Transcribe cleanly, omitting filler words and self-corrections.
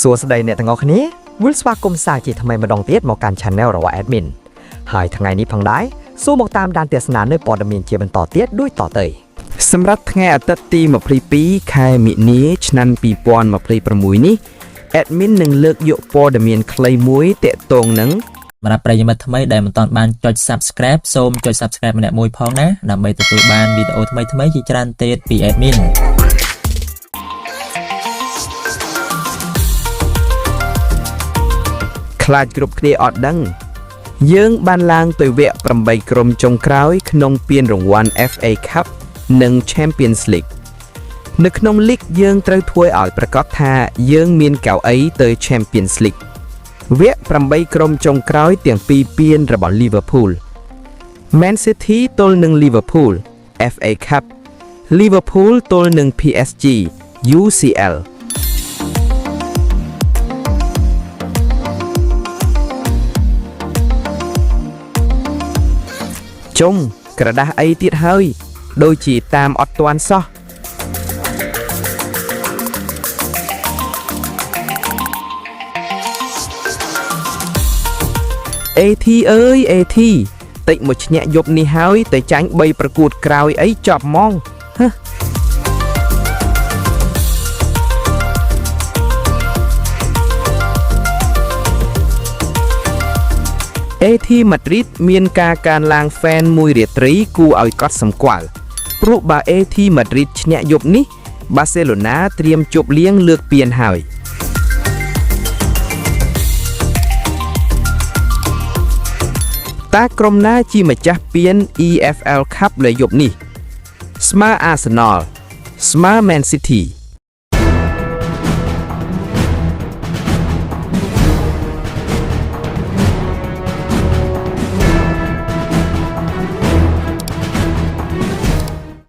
សួស្តីអ្នកទាំងអស់គ្នាវិលស្វាគមន៍សាជាថ្មីម្ដងទៀតមកកាន់ Channel របស់ Admin ហើយថ្ងៃនេះផងដែរសូមមកតាមដានទស្សនានៅព័ត៌មានជាបន្តទៀតដូចតទៅសម្រាប់ថ្ងៃអាទិត្យទី22ខែមិនិនាឆ្នាំ2026នេះ Admin នឹងលើកយកព័ត៌មានខ្លីមួយទាក់ទងនឹងសម្រាប់ប្រិយមិត្តថ្មីដែលមិនទាន់បានចុច Subscribe សូមចុច Subscribe ម្នាក់មួយផងណាដើម្បីទទួលបានវីដេអូថ្មីៗជាច្រើនទៀតពី Adminខ្លាចគ្រប់គ្នាអត់ដឹងយើងបានឡើងទៅវគ្គ8ក្រុមចុងក្រោយក្នុងពានរង្វាន់ FA Cup និង Champions League នៅក្នុង League យើងត្រូវធ្វើឲ្យប្រកាសថាយើងមានកៅអីទៅ Champions League វគ្គ8ក្រុមចុងក្រោយទាំងពីរពានរបស់ Liverpool Man City ទល់នឹង Liverpool FA Cup Liverpool ទល់នឹង PSG UCLជុំក្រដាស់អីទៀតហើយដូចជាតាមអត់ទាន់សោះAT អើយ AT តិចមកឈ្នះយប់នេះហើយទៅចាញ់3ប្រកួតក្រោយអីចប់ហ្មងAT Madrid មានការកើនឡើងហ្វេនមួយរាត្រីគួរឲ្យកត់សម្គាល់ព្រោះបើ AT Madrid ឈ្នះយប់នេះ Barcelona ត្រៀមជប់លៀងលើកពានហើយតើក្រុមណាជាម្ចាស់ពាន EFL Cup លើយប់នេះស្មើ Arsenal ស្មើ Man City